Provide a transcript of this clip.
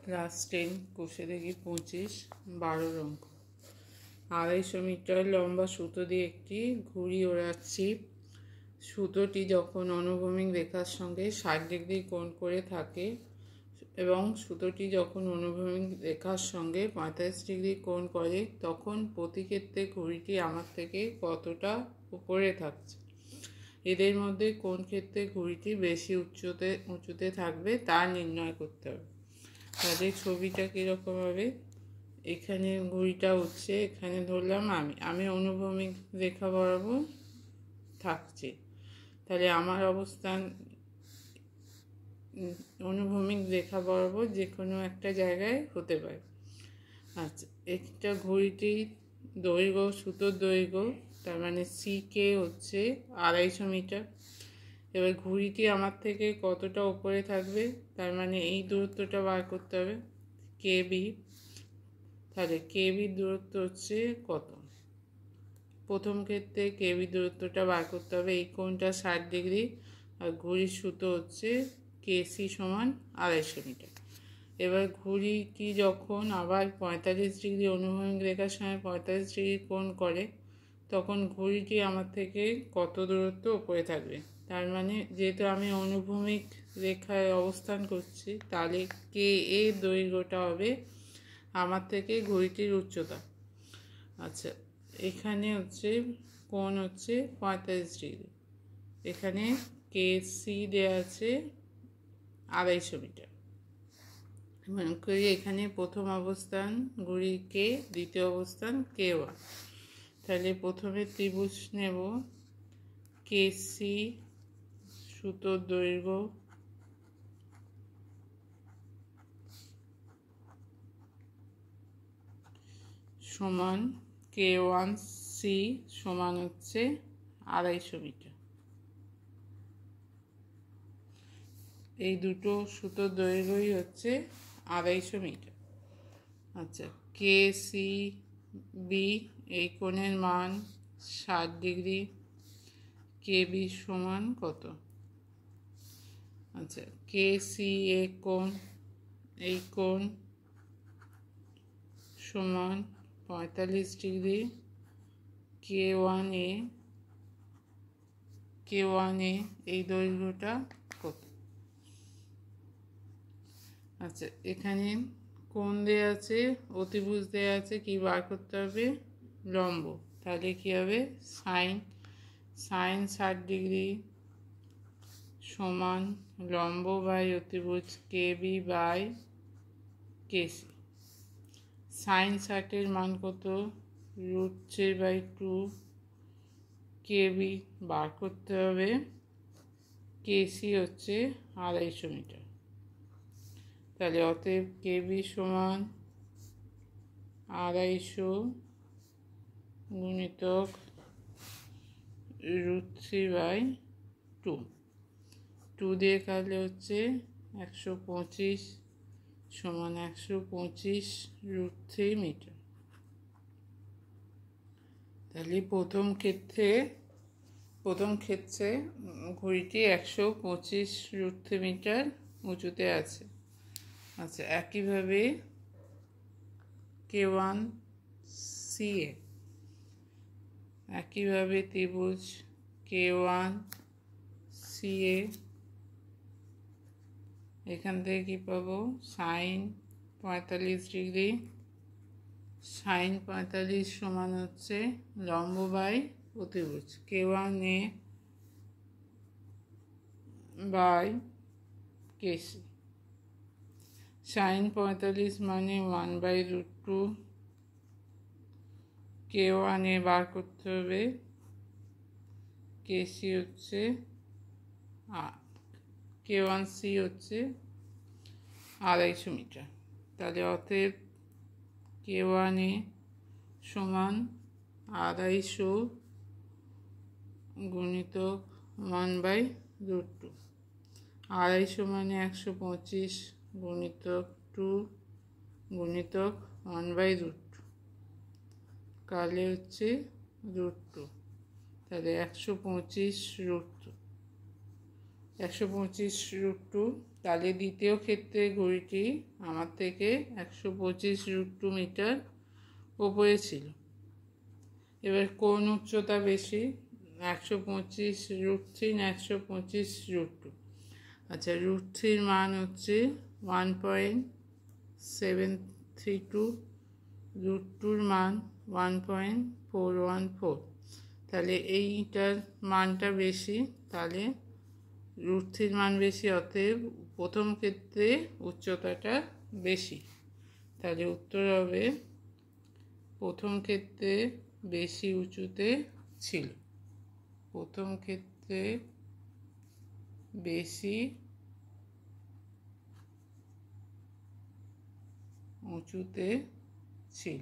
Class 10 কষে দেখি 25 12 অঙ্ক। 250 মিটার লম্বা সুতো দিয়ে একটি ঘুড়ি ওড়াচ্ছি। সুতোটি যখন অনুভূমিক রেখার সঙ্গে 60 ডিগ্রি কোণ করে থাকে এবং সুতোটি যখন অনুভূমিক রেখার সঙ্গে 45 ডিগ্রি কোণ করে, তখন প্রতি ক্ষেত্রে ঘুড়িটি আমার থেকে কতটা উপরে থাকছে। এদের মধ্যে কোন ক্ষেত্রে ঘুড়িটি বেশি উঁচুতে থাকবে তা নির্ণয় করতে হবে। তাদের ছবিটা কীরকম হবে, এখানে ঘুড়িটা উঠছে, এখানে ধরলাম আমি অনুভূমিক রেখা বরাবর থাকছে, তাহলে আমার অবস্থান অনুভূমিক রেখা বরাবর যে কোনো একটা জায়গায় হতে পারে। আচ্ছা, একটা ঘুড়িটির দৈর্ঘ্য, সুতোর দৈর্ঘ্য তার মানে সিকে হচ্ছে 250 মিটার। এবার ঘুড়িটি আমার থেকে কতটা উপরে থাকবে, তার মানে এই দূরত্বটা বার করতে হবে, কেবি। তাহলে কেবির দূরত্ব হচ্ছে কত? প্রথম ক্ষেত্রে কেবি দূরত্বটা বার করতে হবে। এই কোণটা 60 ডিগ্রি আর ঘুড়ির সুতো হচ্ছে কেসি সমান 250 মিটার। এবার ঘুড়িটি যখন আবার 45 ডিগ্রি অনুভূমিক রেখার সঙ্গে 45 ডিগ্রি কোণ করে, তখন ঘুড়িটি আমার থেকে কত দূরত্ব উপরে থাকবে। তার মানে যেহেতু আমি অনুভূমিক রেখায় অবস্থান করছি, তাহলে কে এ দৈর্ঘ্যটা হবে আমার থেকে ঘুড়িটির উচ্চতা। আচ্ছা, এখানে হচ্ছে কোণ হচ্ছে 45 ডিগ্রি, এখানে কে সি দেওয়া আছে 250 মিটার। মনে করি এখানে প্রথম অবস্থান ঘুড়ি কে, দ্বিতীয় অবস্থান কে ওয়ান। তাহলে প্রথমে ত্রিভুজ নেব, কে সি সুতোর দৈর্ঘ্য সমান কে ওয়ান সি সমান হচ্ছে 250 মিটার। এই দুটো সুতোর দৈর্ঘ্যই হচ্ছে 250 মিটার। আচ্ছা, কে সি বি, এই কোণের মান 60 ডিগ্রি, কে বি সমান কত? আচ্ছা, কে সি এ কোণ, এই কোণ সমান 45 ডিগ্রি, কে ওয়ান এ এই দৈর্ঘ্যটা কত? আচ্ছা, এখানে কোণ দেওয়া আছে, অতিভুজ দেওয়া আছে, কি বার করতে হবে? লম্ব। তাহলে কি হবে? সাইন 60 ডিগ্রি সমান লম্ব বাই অতিভুজ K B by KC. Sign 60-এর মান কত? √3/2 কেবি বার করতে হবে, কেসি হচ্ছে 250 মিটার। তাহলে অতএব কেবি সমান 250 গুণিতক √3/2, 2 দিয়ে কাটলে হচ্ছে 125 সমান 125 √3 মিটার। তাহলে প্রথম ক্ষেত্রে ঘুড়িটি 125 √3 মিটার উঁচুতে আছে। আচ্ছা, একইভাবে কে ওয়ান সি এ, একইভাবে ত্রিভুজ কে ওয়ান সি এ, এখান থেকে কী পাবো? সাইন 45 ডিগ্রি, সাইন 45 সমান হচ্ছে লম্ব বাই অতিভুজ কে one A by KC. Sine 45 মানে 1/√2, কে ওয়ান এ বার করতে হবে, কেসি হচ্ছে কে ওয়ান সি হচ্ছে 250 মিটার। তাহলে অতএব কে ওয়ান এ সমান 250 গুণিতক 1/√2, 250 মানে 125 গুণিতক 2 গুণিতক 1/√2, কালে হচ্ছে √2, তাহলে 125 √2। 125√2। তাহলে দ্বিতীয় ক্ষেত্রে ঘড়িটি আমার থেকে 125√2 মিটার ওপরে ছিল। এবার কোন উচ্চতা বেশি, 125√3 না 125√2? আচ্ছা, √3 মান হচ্ছে 1.732, √2 মান 1.414। তাহলে এইটার মানটা বেশি, তাহলে √3 মান বেশি, অতএব প্রথম ক্ষেত্রে উচ্চতাটা বেশি। তাহলে উত্তর হবে প্রথম ক্ষেত্রে বেশি উঁচুতে ছিল, প্রথম ক্ষেত্রে বেশি উঁচুতে ছিল।